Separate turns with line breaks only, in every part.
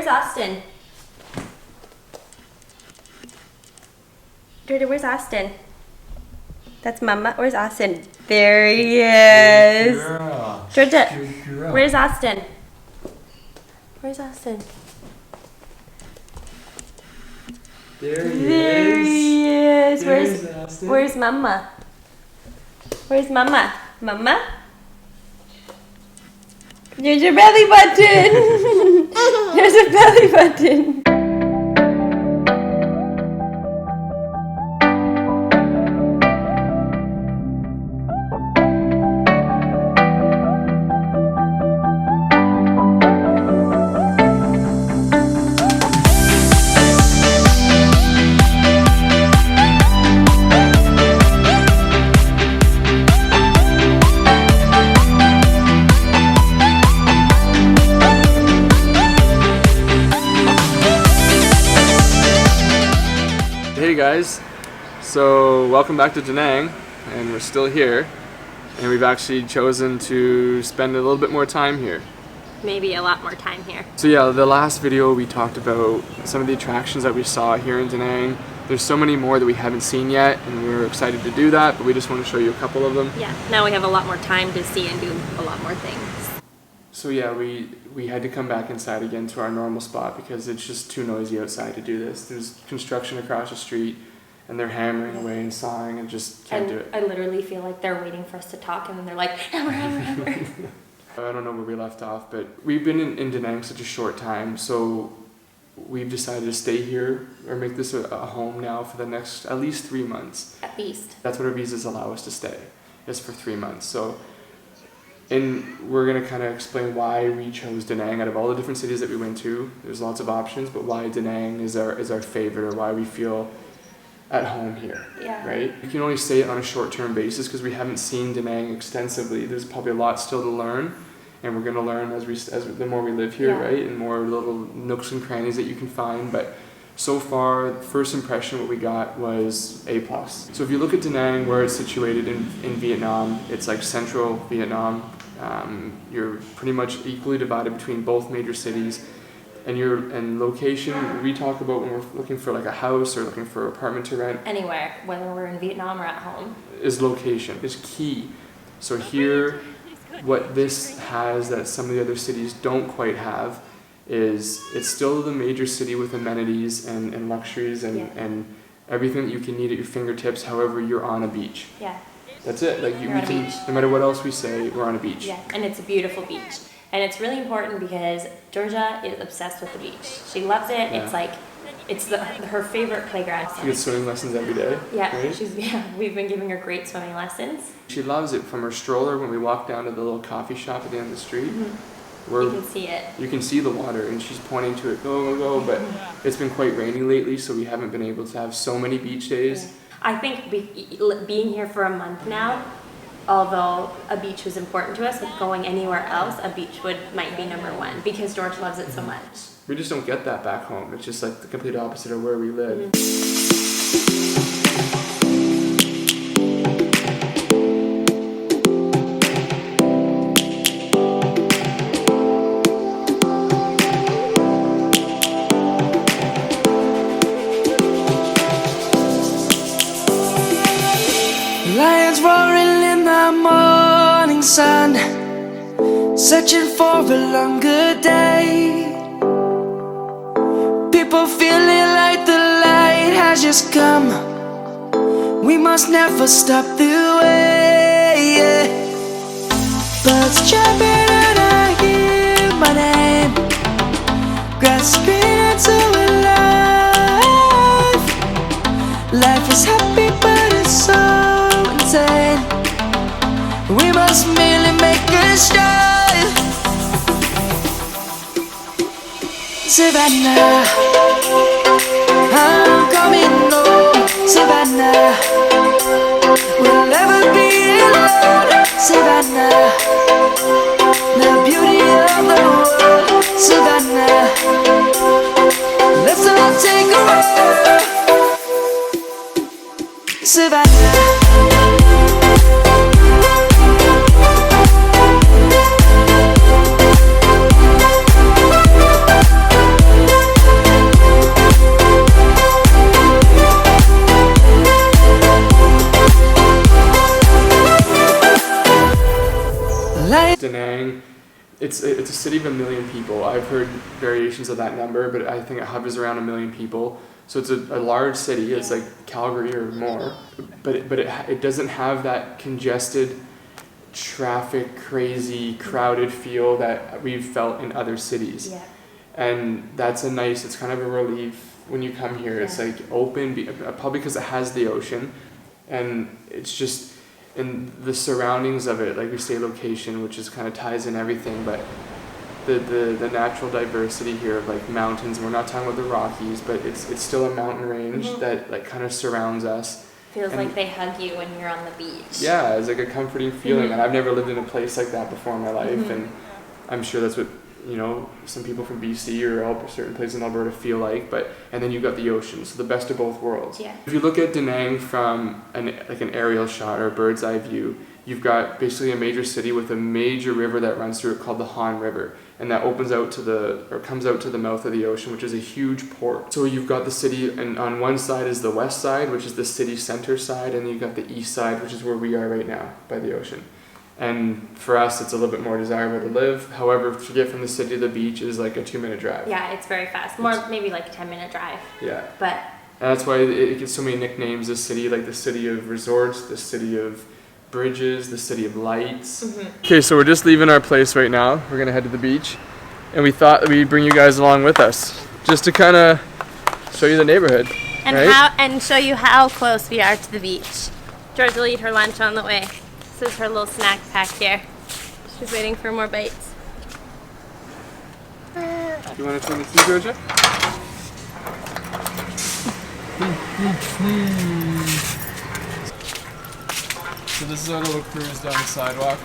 where's Austin? Georgia, where's Austin? That's Mama. Where's Austin? There he is.
Girl.
Georgia,
Girl.
where's Austin? Where's Austin?
There he
There
is.
he is.
There's Austin.
Where's Mama? Where's Mama? Mama? There's your belly button. There's a belly button.
Hey guys, so welcome back to Danang, and we're still here, and we've actually chosen to spend a little bit more time here.
Maybe a lot more time here.
So yeah, the last video we talked about some of the attractions that we saw here in Danang. There's so many more that we haven't seen yet, and we're excited to do that, but we just want to show you a couple of them.
Yeah, now we have a lot more time to see and do a lot more things.
So yeah, we had to come back inside again to our normal spot because it's just too noisy outside to do this. There's construction across the street, and they're hammering away and sawing, and just can't do it.
I literally feel like they're waiting for us to talk, and then they're like, hammer, hammer, hammer.
I don't know where we left off, but we've been in Danang such a short time, so we've decided to stay here or make this a home now for the next at least 3 months.
At least.
That's what our visas allow us to stay, is for 3 months. So, and we're gonna kind of explain why we chose Danang out of all the different cities that we went to. There's lots of options, but why Danang is our favorite, or why we feel at home here.
Yeah.
Right? We can only say it on a short-term basis because we haven't seen Danang extensively. There's probably a lot still to learn, and we're gonna learn as the more we live here,
Yeah.
right? And more little nooks and crannies that you can find. But so far, first impression, what we got was A+. So if you look at Danang, where it's situated in Vietnam, it's like central Vietnam. You're pretty much equally divided between both major cities. And location, we talk about when we're looking for like a house or looking for an apartment to rent.
Anywhere, whether we're in Vietnam or at home.
Is location, is key. So here, what this has that some of the other cities don't quite have is it's still the major city with amenities and luxuries and everything that you can need at your fingertips. However, you're on a beach.
Yeah.
That's it. Like
You're on a beach.
No matter what else we say, we're on a beach.
Yeah, and it's a beautiful beach. And it's really important because Georgia is obsessed with the beach. She loves it.
Yeah.
It's like, it's her favorite playground.
She gets swimming lessons every day.
Yeah,
right?
we've been giving her great swimming lessons.
She loves it. From her stroller, when we walk down to the little coffee shop at the end of the street,
You can see it.
You can see the water, and she's pointing to it, go, go, go. But it's been quite rainy lately, so we haven't been able to have so many beach days.
Yeah. I think being here for a month now, although a beach was important to us, like going anywhere else, a beach might be number one because George loves it so much.
We just don't get that back home. It's just like the complete opposite of where we live.
Lions roaring in the morning sun, searching for a longer day. People feeling like the light has just come. We must never stop the way. Birds chirping and I hear my name, grasping into a life. Life is happy but it's so insane. We must merely make a start. Savannah, I'm coming home. Savannah, we'll never be alone. Savannah, the beauty of the world. Savannah, let's all take a walk. Savannah.
It's a city of 1 million people. I've heard variations of that number, but I think it hovers around 1 million people. So it's a large city. It's like Calgary or more, but it doesn't have that congested, traffic, crazy, crowded feel that we've felt in other cities.
Yeah.
And that's it's kind of a relief when you come here. It's like open, probably because it has the ocean, and it's just in the surroundings of it, like we say location, which is kind of ties in everything, but the natural diversity here of like mountains, and we're not talking about the Rockies, but it's still a mountain range that like kind of surrounds us.
Feels like they hug you when you're on the beach.
Yeah, it's like a comforting feeling, and I've never lived in a place like that before in my life, and I'm sure that's what, you know, some people from BC or certain places in Alberta feel like, and then you've got the ocean, so the best of both worlds.
Yeah.
If you look at Danang from an aerial shot or a bird's eye view, you've got basically a major city with a major river that runs through it called the Han River, and that comes out to the mouth of the ocean, which is a huge port. So you've got the city, and on one side is the west side, which is the city center side, and you've got the east side, which is where we are right now, by the ocean. And for us, it's a little bit more desirable to live. However, to get from the city to the beach is like a 2-minute drive.
Yeah, it's very fast. Maybe like a 10-minute drive.
Yeah.
But.
And that's why it gets so many nicknames, this city, like the city of resorts, the city of bridges, the city of lights. Okay, so we're just leaving our place right now. We're gonna head to the beach. And we thought that we'd bring you guys along with us, just to kind of show you the neighborhood.
And
right?
and show you how close we are to the beach. George will eat her lunch on the way. This is her little snack pack here. She's waiting for more bites.
You want to turn the key, Georgia? So this is our little cruise down the sidewalk.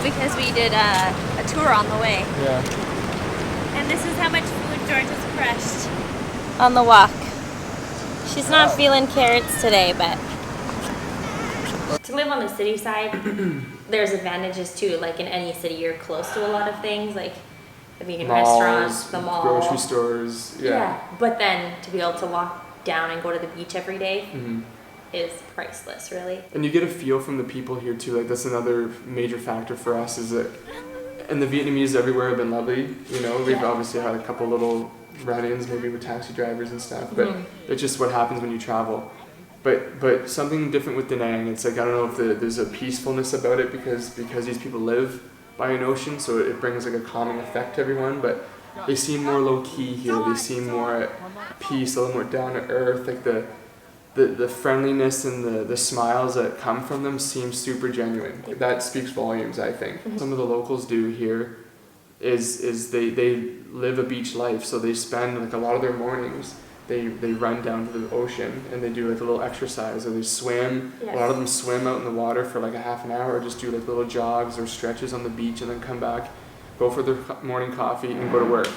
Because we did a tour on the way.
Yeah.
And this is how much food George has crushed on the walk. She's not feeling carrots today, but to live on the city side, there's advantages too. Like in any city, you're close to a lot of things, like I mean, restaurants, the mall,
grocery stores. Yeah.
But then to be able to walk down and go to the beach every day is priceless, really.
And you get a feel from the people here too. Like that's another major factor for us is that, and the Vietnamese everywhere have been lovely. You know, we've obviously had a couple little run-ins maybe with taxi drivers and stuff, but it's just what happens when you travel. But something different with Da Nang. It's like I don't know if there's a peacefulness about it because these people live by an ocean, so it brings like a calming effect to everyone. But they seem more low key here. They seem more at peace, a little more down to earth. Like the friendliness and the smiles that come from them seem super genuine. That speaks volumes, I think. Some of the locals do here is they live a beach life, so they spend like a lot of their mornings, they run down to the ocean and they do like a little exercise, or they swim. A lot of them swim out in the water for like a half an hour, or just do like little jogs or stretches on the beach and then come back, go for their morning coffee and go to work.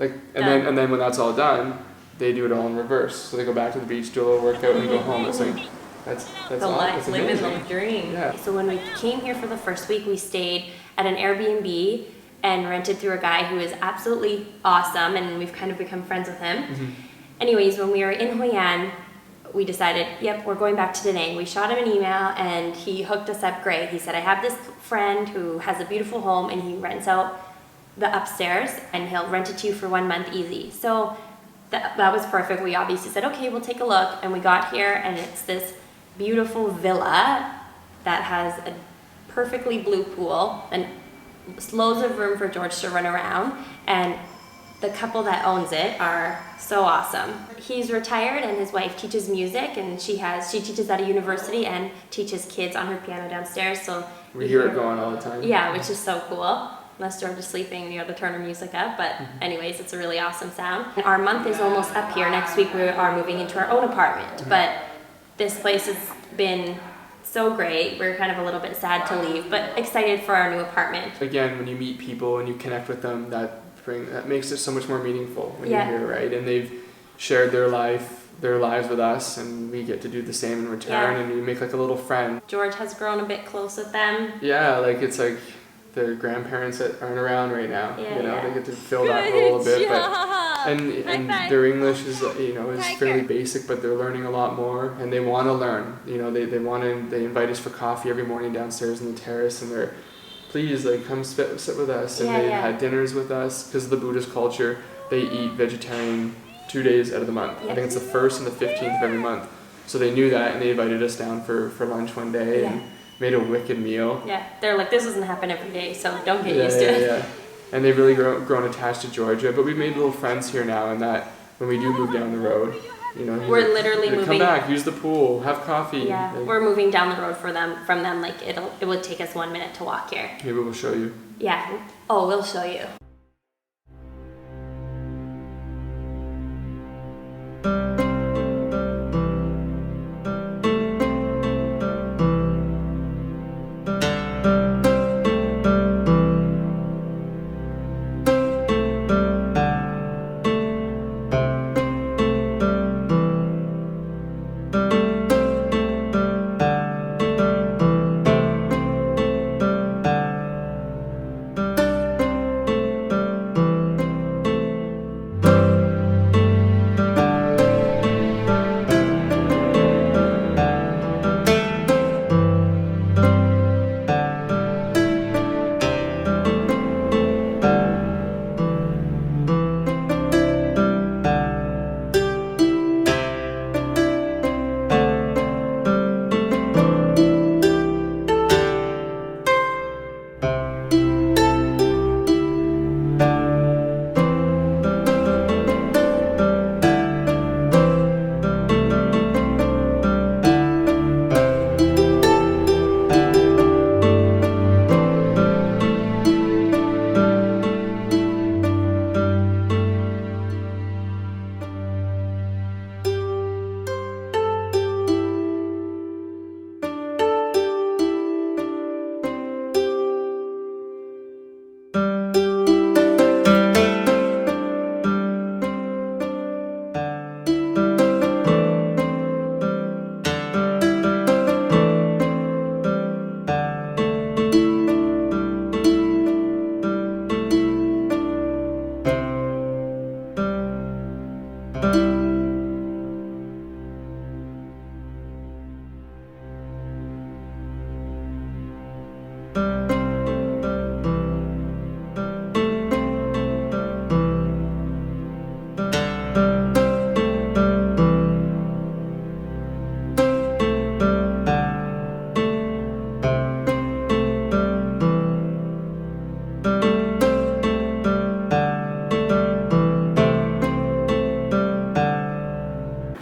And then when that's all done, they do it all in reverse. So they go back to the beach, do a little workout, and go home. It's like that's
the life, living the dream.
Yeah.
So when we came here for the first week, we stayed at an Airbnb and rented through a guy who is absolutely awesome, and we've kind of become friends with him. Anyways, when we were in Hoi An, we decided, yep, we're going back to Da Nang. We shot him an email, and he hooked us up great. He said, I have this friend who has a beautiful home, and he rents out the upstairs, and he'll rent it to you for 1 month easy. So that was perfect. We obviously said, okay, we'll take a look. And we got here, and it's this beautiful villa that has a perfectly blue pool and loads of room for George to run around. And the couple that owns it are so awesome. He's retired, and his wife teaches music, and she teaches at a university and teaches kids on her piano downstairs. So
we hear it going all the time.
Yeah, which is so cool. Unless George is sleeping, to turn her music up, but anyways, it's a really awesome sound. Our month is almost up here. Next week we are moving into our own apartment, but this place has been so great. We're kind of a little bit sad to leave, but excited for our new apartment.
Again, when you meet people and you connect with them, that that makes it so much more meaningful when
Yeah.
you're here, right? And they've shared their lives with us, and we get to do the same in return,
Yeah.
and you make like a little friend.
George has grown a bit close with them.
Yeah, like it's like their grandparents that aren't around right now.
Yeah,
You know,
yeah.
they get to fill that role a bit, and
five.
their English is is
Tiger.
fairly basic, but they're learning a lot more, and they want to learn. You know, they invite us for coffee every morning downstairs in the terrace, and they're, please, like, come sit with us. And
Yeah,
they've
yeah.
had dinners with us because of the Buddhist culture. They eat vegetarian 2 days out of the month. I
Yeah.
think it's the 1st and the 15th of every month. So they knew that, and they invited us down for lunch one day and made a wicked meal.
Yeah, they're like, this doesn't happen every day, so don't get used to it.
Yeah. And they've really grown attached to Georgia. But we've made little friends here now, and that when we do move down the road,
We're literally
come
moving.
back, use the pool, have coffee.
Yeah,
Like,
we're moving down the road from them. Like it would take us 1 minute to walk here.
maybe we'll show you.
Yeah. Oh, we'll show you.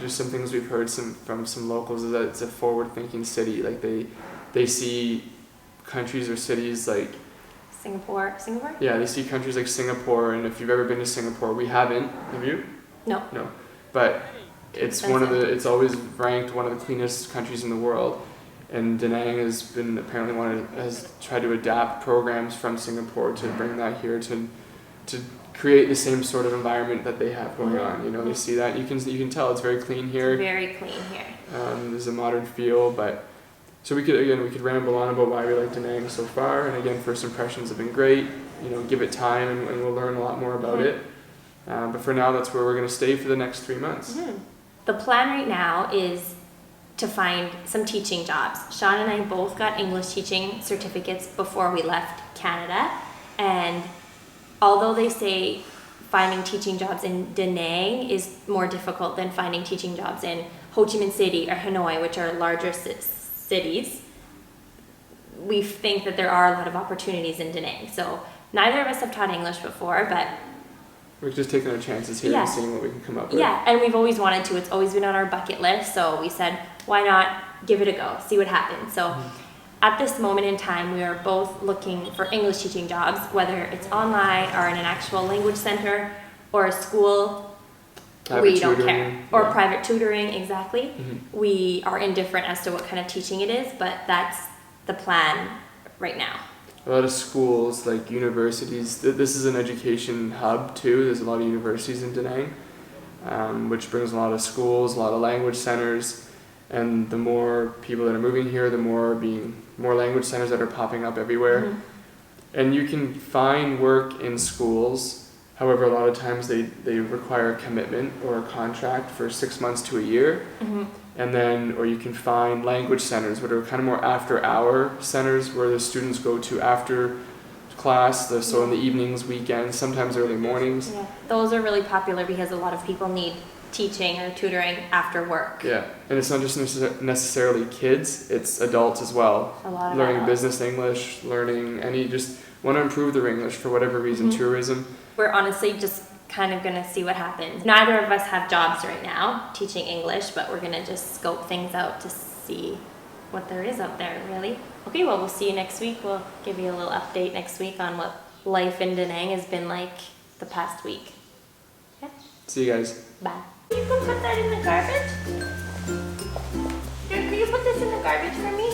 Some things we've heard from some locals is that it's a forward-thinking city. Like they see countries or cities like
Singapore?
yeah, they see countries like Singapore, and if you've ever been to Singapore, we haven't. Have you?
No.
No, but it's it's always ranked one of the cleanest countries in the world. And Danang has tried to adapt programs from Singapore to bring that here to create the same sort of environment that they have going on. You know, they see that you can tell it's very clean here.
Very clean here.
There's a modern feel, but so we could ramble on about why we like Danang so far. And again, first impressions have been great. You know, give it time, and we'll learn a lot more about it. But for now, that's where we're going to stay for the next 3 months.
The plan right now is to find some teaching jobs. Sean and I both got English teaching certificates before we left Canada, and although they say finding teaching jobs in Danang is more difficult than finding teaching jobs in Ho Chi Minh City or Hanoi, which are larger cities, we think that there are a lot of opportunities in Danang. So neither of us have taught English before, but
We're just taking our chances here and seeing what we can come up with.
yeah, and we've always wanted to. It's always been on our bucket list, so we said, why not give it a go, see what happens. So at this moment in time, we are both looking for English teaching jobs, whether it's online or in an actual language center or a school. We don't care. Or private tutoring, exactly. We are indifferent as to what kind of teaching it is, but that's the plan right now.
a lot of schools, like universities. This is an education hub too. There's a lot of universities in Danang, which brings a lot of schools, a lot of language centers, and the more people that are moving here, the more language centers that are popping up everywhere.
Mhm.
And you can find work in schools. However, a lot of times they require a commitment or a contract for 6 months to a year.
Mhm.
And then, or you can find language centers, which are kind of more after-hour centers where the students go to after class, so in the evenings, weekends, sometimes early mornings.
Yeah, those are really popular because a lot of people need teaching or tutoring after work.
Yeah, and it's not just necessarily kids, it's adults as well.
A lot of
learning
adults.
business English, learning just want to improve their English for whatever reason,
Mhm.
tourism.
We're honestly just kind of gonna see what happens. Neither of us have jobs right now teaching English, but we're gonna just scope things out to see what there is out there, really. Okay, well, we'll see you next week. We'll give you a little update next week on what life in Danang has been like the past week. Okay,
See you guys.
bye. You can put that in the garbage? Can you put this in the garbage for me?